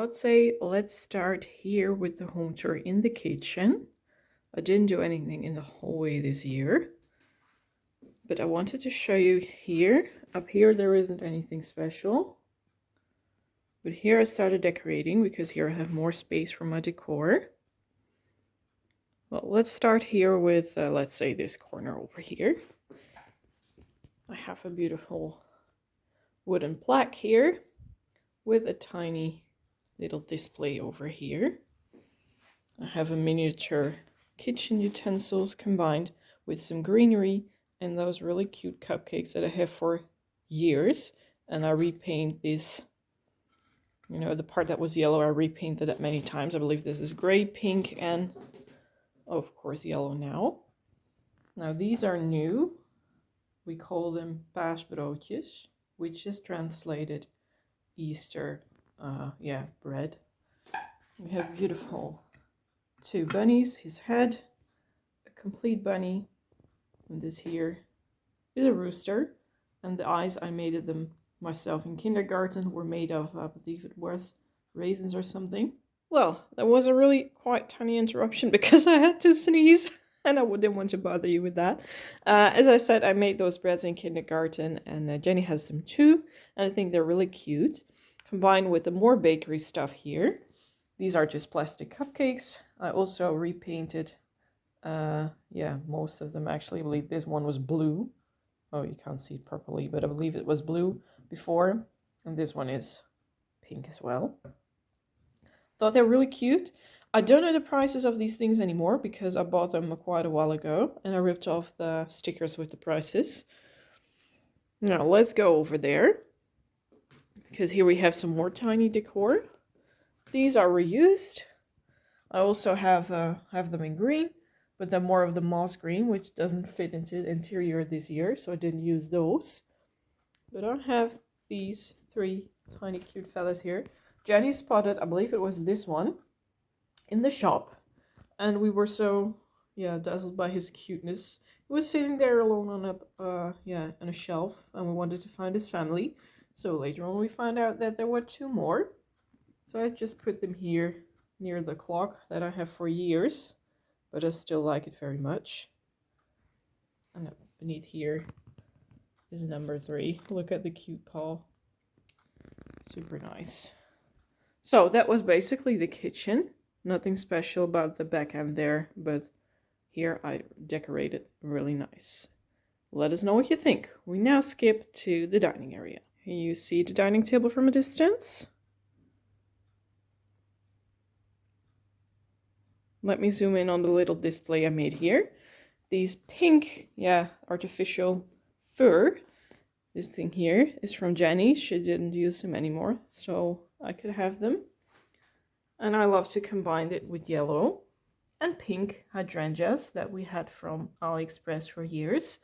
would say let's start here with the home tour in the kitchen. I didn't do anything in the hallway this year, but I wanted to show you here. Up here there isn't anything special, but here I started decorating because here I have more space for my decor. Well, let's start here with, let's say, this corner over here. I have a beautiful wooden plaque here with a tiny little display over here. I have a miniature kitchen utensils combined with some greenery and those really cute cupcakes that I have for years. And I repaint this, you know, the part that was yellow, I repainted it many times. I believe this is gray, pink, and of course yellow now. Now these are new. We call them paasbroodjes, which is translated Easter bread. We have beautiful two bunnies, his head, a complete bunny, and this here is a rooster, and the eyes I made them myself in kindergarten were made of, I believe it was raisins or something. Well, that was a really quite tiny interruption because I had to sneeze and I didn't want to bother you with that. As I said, I made those breads in kindergarten, and Jenny has them too, and I think they're really cute. Combined with the more bakery stuff here. These are just plastic cupcakes. I also repainted, most of them actually. I believe this one was blue. Oh, you can't see it properly, but I believe it was blue before. And this one is pink as well. Thought they're really cute. I don't know the prices of these things anymore because I bought them quite a while ago and I ripped off the stickers with the prices. Now let's go over there because here we have some more tiny decor. These are reused. I also have them in green, but then more of the moss green, which doesn't fit into the interior this year, so I didn't use those. But I have these three tiny cute fellas here. Jenny spotted, I believe it was this one, in the shop, and we were so dazzled by his cuteness. He was sitting there alone on a shelf, and we wanted to find his family. So later on we found out that there were two more. So I just put them here near the clock that I have for years, but I still like it very much. And beneath here is number 3. Look at the cute paw. Super nice. So that was basically the kitchen. Nothing special about the back end there, but here I decorated really nice. Let us know what you think. We now skip to the dining area. Here you see the dining table from a distance. Let me zoom in on the little display I made here. These pink, artificial fur. This thing here is from Jenny. She didn't use them anymore, so I could have them. And I love to combine it with yellow and pink hydrangeas that we had from AliExpress for years.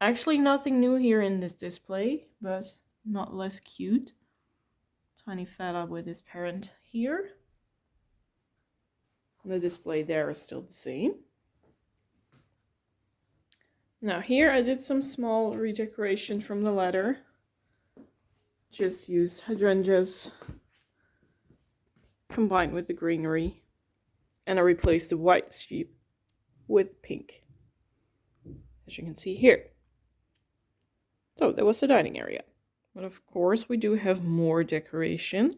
Actually, nothing new here in this display, but not less cute. Tiny fella with his parent here. The display there is still the same. Now here I did some small redecoration from the ladder. Just used hydrangeas combined with the greenery. And I replaced the white sheep with pink, as you can see here. So that was the dining area. But of course we do have more decoration.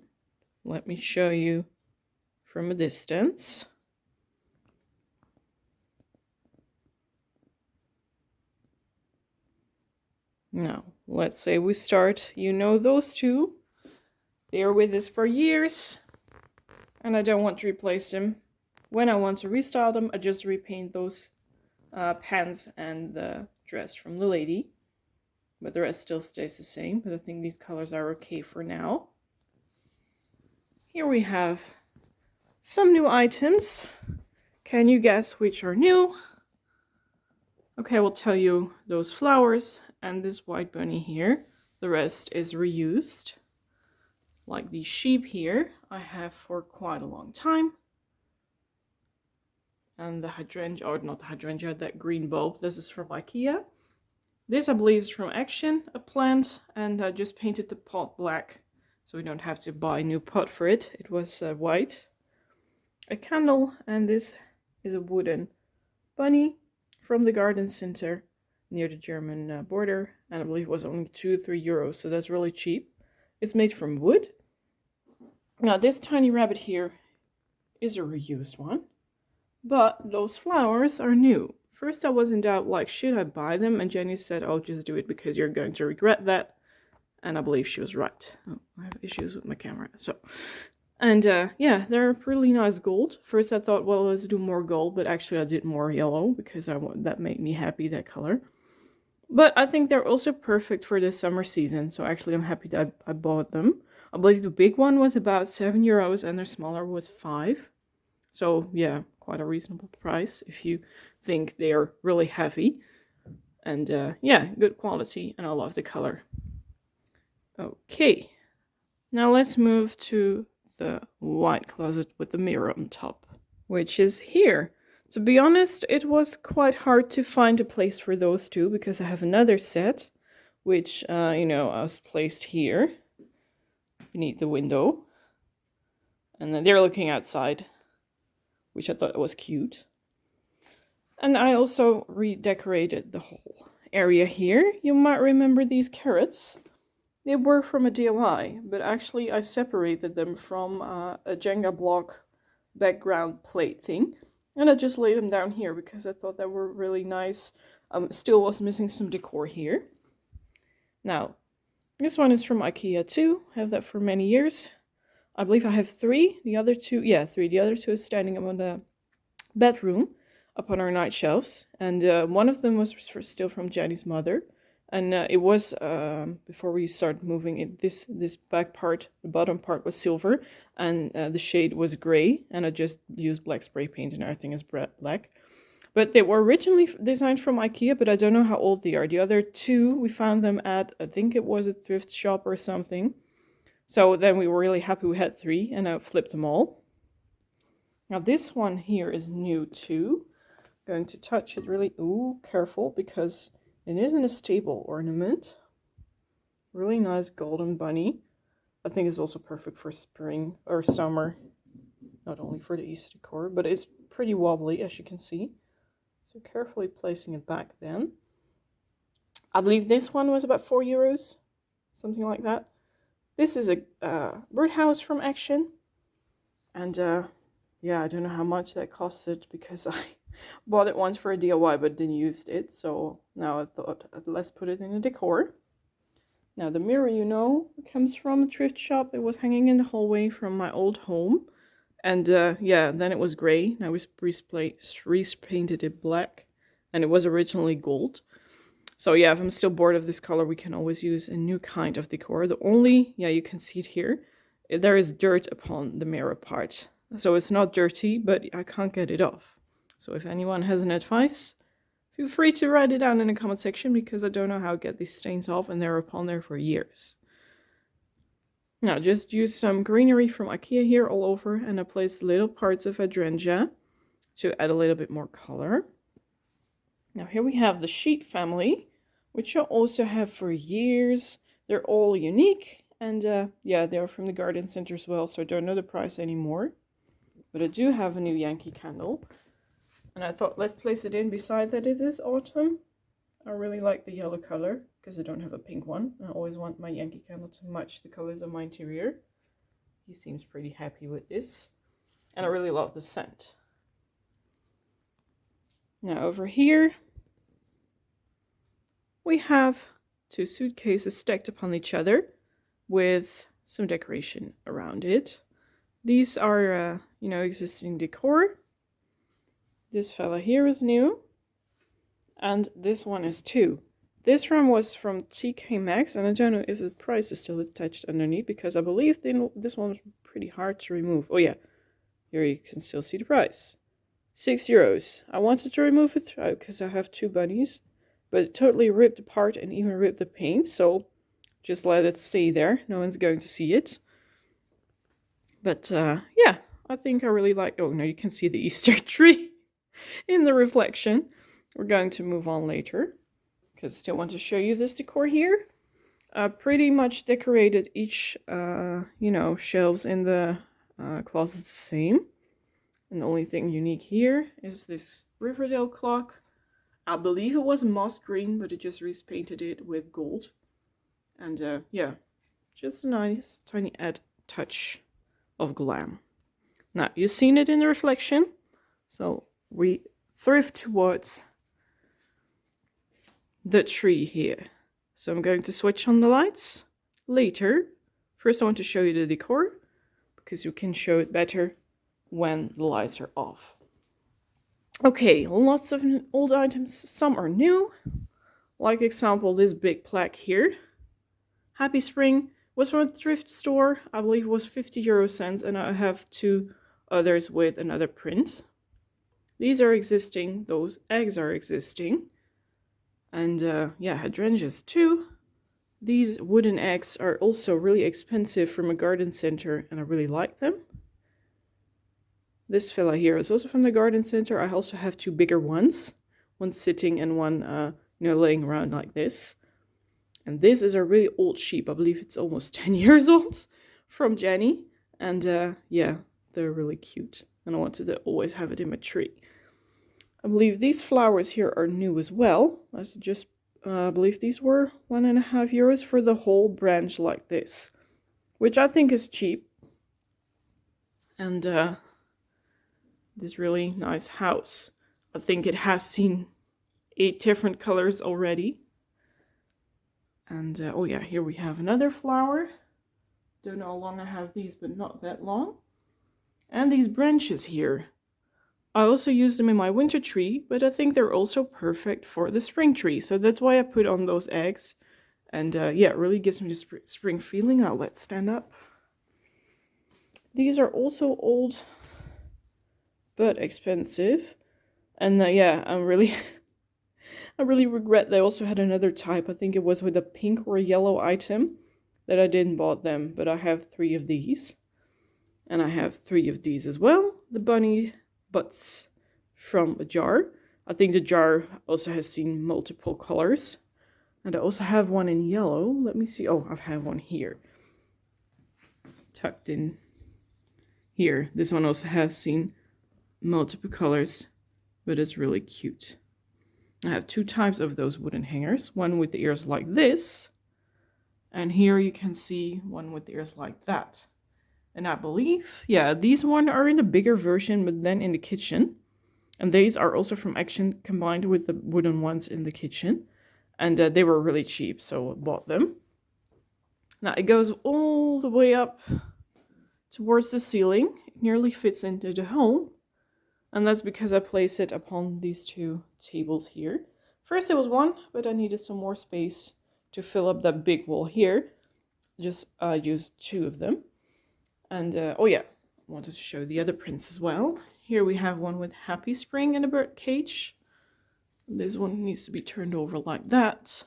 Let me show you from a distance. Now, let's say we start, you know those two. They are with us for years, and I don't want to replace them. When I want to restyle them, I just repaint those pants and the dress from the lady. But the rest still stays the same, but I think these colors are okay for now. Here we have some new items. Can you guess which are new? Okay, I will tell you those flowers and this white bunny here. The rest is reused. Like these sheep here, I have for quite a long time. And the hydrangea, or not the hydrangea, that green bulb, this is from IKEA. This I believe is from Action, a plant, and I just painted the pot black so we don't have to buy a new pot for it. It was white. A candle, and this is a wooden bunny from the garden center near the German border, and I believe it was only 2-3 euros, so that's really cheap. It's made from wood. Now this tiny rabbit here is a reused one, but those flowers are new. First I was in doubt, like, should I buy them? And Jenny said, oh, just do it because you're going to regret that. And I believe she was right. Oh, I have issues with my camera. And yeah, they're really nice gold. First I thought, well, let's do more gold, but actually I did more yellow because that made me happy, that color. But I think they're also perfect for the summer season, so actually I'm happy that I bought them. I believe the big one was about 7 euros and their smaller was 5. So yeah, quite a reasonable price if you think they're really heavy. And yeah, good quality, and I love the color. Okay, now let's move to the white closet with the mirror on top, which is here. To be honest, it was quite hard to find a place for those two because I have another set, which, you know, I was placed here beneath the window. And then they're looking outside, which I thought was cute. And I also redecorated the whole area here. You might remember these carrots. They were from a DIY, but actually I separated them from a Jenga block background plate thing. And I just laid them down here because I thought they were really nice. Still was missing some decor here. Now, this one is from IKEA too. I have that for many years. I believe I have 3. The other 2, yeah, 3. The other 2 is standing on the bedroom up on our night shelves. And one of them was still from Jenny's mother. And it was, before we started moving it, this back part, the bottom part was silver, and the shade was gray, and I just used black spray paint and everything is black. But they were originally designed from IKEA, but I don't know how old they are. The other 2, we found them at, I think it was a thrift shop or something. So then we were really happy we had 3, and I flipped them all. Now this one here is new too. I'm going to touch it really, careful, because it isn't a stable ornament. Really nice golden bunny. I think it's also perfect for spring or summer. Not only for the Easter decor, but it's pretty wobbly, as you can see. So carefully placing it back then. I believe this one was about 4 euros. Something like that. This is a birdhouse from Action. And yeah, I don't know how much that costed because I bought it once for a DIY but didn't use it. So now I thought, let's put it in a decor. Now the mirror, you know, comes from a thrift shop. It was hanging in the hallway from my old home. And yeah, then it was gray. Now we repainted it black. And it was originally gold. So yeah, if I'm still bored of this color, we can always use a new kind of decor. The only, yeah, you can see it here. There is dirt upon the mirror part. So it's not dirty, but I can't get it off. So if anyone has an advice, feel free to write it down in the comment section because I don't know how to get these stains off and they're upon there for years. Now just use some greenery from IKEA here all over, and I placed little parts of hydrangea to add a little bit more color. Now here we have the sheet family, which I also have for years. They're all unique, and yeah, they're from the garden center as well, so I don't know the price anymore. But I do have a new Yankee candle, and I thought let's place it in beside that it is autumn. I really like the yellow color because I don't have a pink one. I always want my Yankee candle to match the colors of my interior. He seems pretty happy with this, and I really love the scent. Now over here, we have 2 suitcases stacked upon each other with some decoration around it. These are, you know, existing decor. This fella here is new. And this one is too. This one was from TK Maxx, and I don't know if the price is still attached underneath because I believe this one was pretty hard to remove. Oh yeah, here you can still see the price. 6 euros. I wanted to remove it because I have 2 bunnies. But it totally ripped apart and even ripped the paint, so just let it stay there. No one's going to see it. But yeah, I think I really like... Oh, now you can see the Easter tree in the reflection. We're going to move on later because I still want to show you this decor here. pretty much decorated each, shelves in the closet the same. And the only thing unique here is this Riverdale clock. I believe it was moss green, but it just repainted it with gold. And yeah, just a nice tiny add touch of glam. Now, you've seen it in the reflection, so we thrift towards the tree here. So I'm going to switch on the lights later. First, I want to show you the decor, because you can show it better when the lights are off. Okay, lots of old items, some are new. Like example, this big plaque here. Happy Spring was from a thrift store. I believe it was 50 €, and I have 2 others with another print. These are existing, those eggs are existing. And yeah, hydrangeas too. These wooden eggs are also really expensive from a garden center, and I really like them. This fella here is also from the garden center. I also have 2 bigger ones. One sitting and one laying around like this. And this is a really old sheep. I believe it's almost 10 years old, from Jenny. And yeah, they're really cute. And I wanted to always have it in my tree. I believe these flowers here are new as well. I believe these were €1.50 for the whole branch like this, which I think is cheap. And this really nice house. I think it has seen 8 different colors already. And oh yeah, here we have another flower. Don't know how long I have these, but not that long. And these branches here. I also use them in my winter tree, but I think they're also perfect for the spring tree. So that's why I put on those eggs. And yeah, it really gives me the spring feeling. Now let's stand up. These are also old, but expensive. And yeah, I really regret they also had another type. I think it was with a pink or a yellow item that I didn't bought them. But I have 3 of these. And I have 3 of these as well. The bunny butts from a jar. I think the jar also has seen multiple colors. And I also have one in yellow. Let me see. Oh, I have one here. Tucked in here. This one also has seen multiple colors, but it's really cute. I have 2 types of those wooden hangers. One with the ears like this. And here you can see one with the ears like that. And I believe, yeah, these one are in a bigger version, but then in the kitchen. And these are also from Action combined with the wooden ones in the kitchen. And they were really cheap, so I bought them. Now it goes all the way up towards the ceiling. It nearly fits into the home. And that's because I place it upon these 2 tables here. First it was 1, but I needed some more space to fill up that big wall here. Just used 2 of them. And oh yeah, I wanted to show the other prints as well. Here we have one with Happy Spring in a bird cage. This one needs to be turned over like that.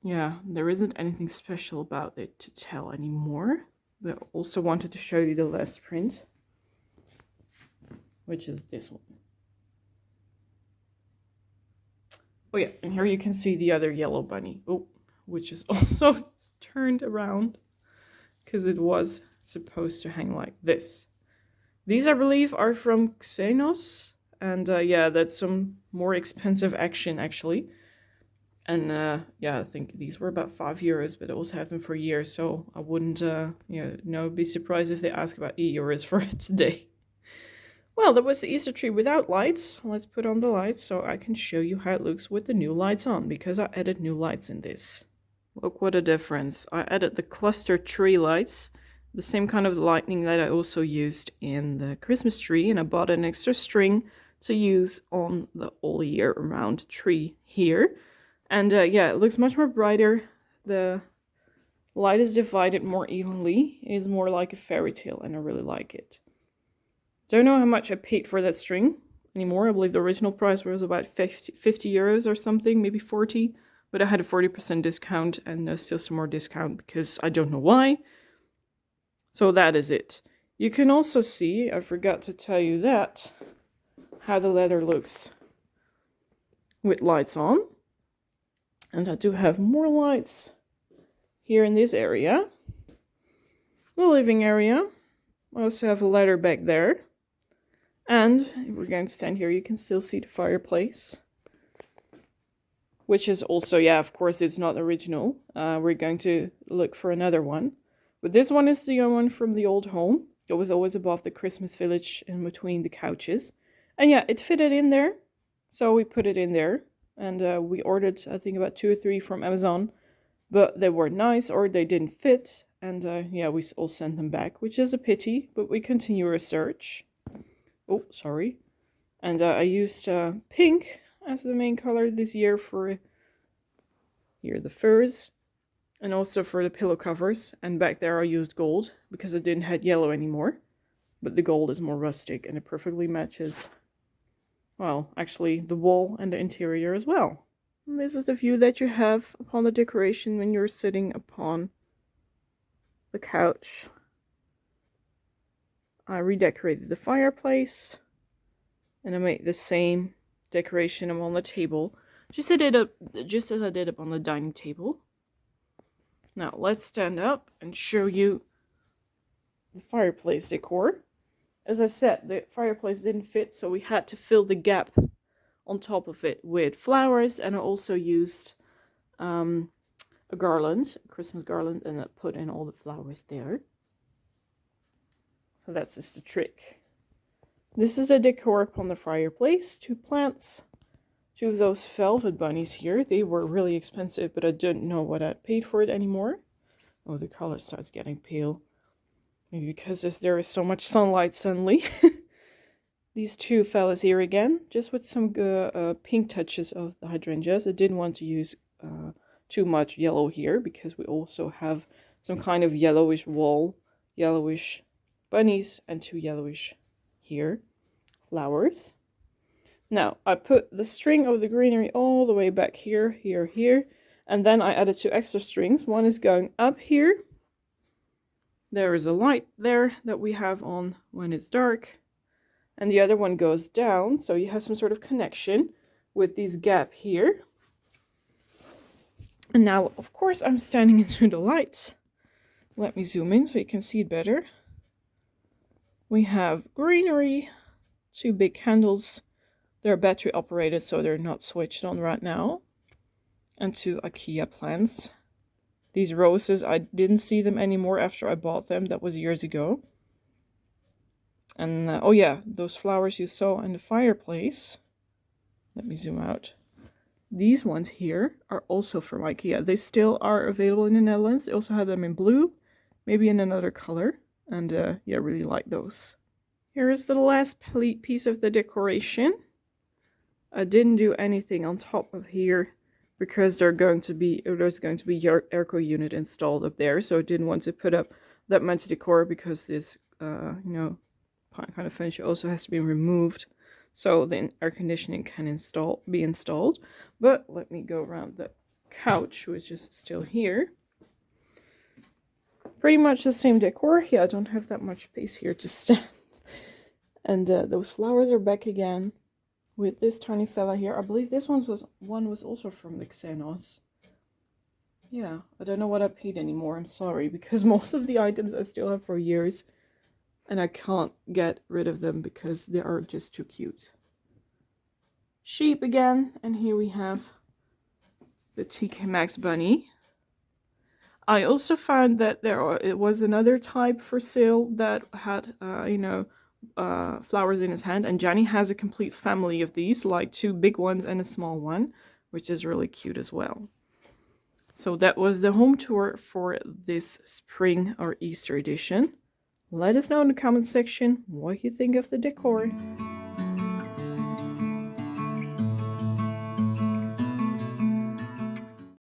Yeah, there isn't anything special about it to tell anymore. But I also wanted to show you the last print, which is this one. Oh yeah, and here you can see the other yellow bunny. Oh, which is also turned around, because it was supposed to hang like this. These, I believe, are from Xenos. And yeah, that's some more expensive Action, actually. And yeah, I think these were about €5, but I also have them for a year. So I wouldn't, be surprised if they ask about €8 for it today. Well, that was the Easter tree without lights. Let's put on the lights so I can show you how it looks with the new lights on, because I added new lights in this. Look what a difference. I added the cluster tree lights, the same kind of lightning that I also used in the Christmas tree, and I bought an extra string to use on the all year round tree here. And yeah, it looks much more brighter. The light is divided more evenly. It is more like a fairy tale, and I really like it. Don't know how much I paid for that string anymore. I believe the original price was about 50 euros or something, maybe 40. But I had a 40% discount, and still some more discount because I don't know why. So that is it. You can also see, I forgot to tell you that, how the leather looks with lights on. And I do have more lights here in this area. The living area. I also have a ladder back there. And if we're going to stand here, you can still see the fireplace. Which is also, yeah, of course, it's not original. We're going to look for another one. But this one is the one from the old home. It was always above the Christmas village in between the couches. And yeah, it fitted in there. So we put it in there. And we ordered, I think, about 2 or 3 from Amazon. But they weren't nice or they didn't fit. And yeah, we all sent them back, which is a pity. But we continue our search. Oh, sorry. And I used pink as the main color this year for here the furs and also for the pillow covers. And back there I used gold because I didn't have yellow anymore. But the gold is more rustic and it perfectly matches, well, actually the wall and the interior as well. And this is the view that you have upon the decoration when you're sitting upon the couch. I redecorated the fireplace and I made the same decoration on the table, just as I did up on the dining table. Now let's stand up and show you the fireplace decor. As I said, the fireplace didn't fit, so we had to fill the gap on top of it with flowers, and I also used a garland, a Christmas garland, and I put in all the flowers there. So that's just a trick. This is a decor upon the fireplace. 2 plants. 2 of those velvet bunnies here. They were really expensive, but I didn't know what I paid for it anymore. Oh, the color starts getting pale. Maybe because there is so much sunlight suddenly. These 2 fellas here again, just with some pink touches of the hydrangeas. I didn't want to use too much yellow here because we also have some kind of yellowish wall, yellowish bunnies, and 2 yellowish here flowers. Now I put the string of the greenery all the way back here, here, and then I added 2 extra strings. One is going up here. There is a light there that we have on when it's dark, and the other one goes down, so you have some sort of connection with this gap here. And now, of course, I'm standing into the light. Let me zoom in so you can see it better. We have greenery, 2 big candles. They're battery operated, so they're not switched on right now. And 2 IKEA plants. These roses, I didn't see them anymore after I bought them. That was years ago. And, oh yeah, those flowers you saw in the fireplace. Let me zoom out. These ones here are also from IKEA. They still are available in the Netherlands. They also have them in blue, maybe in another color. And yeah, I really like those. Here is the last piece of the decoration. I didn't do anything on top of here because there's going to be airco unit installed up there, so I didn't want to put up that much decor because this you know, kind of furniture also has to be removed so the air conditioning can be installed. But let me go around the couch, which is still here. Pretty much the same decor. Yeah, I don't have that much space here to stand. And those flowers are back again. With this tiny fella here. I believe this one was also from the Xenos. Yeah, I don't know what I paid anymore. I'm sorry, because most of the items I still have for years. And I can't get rid of them because they are just too cute. Sheep again. And here we have the TK Maxx bunny. I also found that it was another type for sale that had, you know, flowers in his hand, and Johnny has a complete family of these, like 2 big ones and a small one, which is really cute as well. So that was the home tour for this spring or Easter edition. Let us know in the comment section what you think of the decor.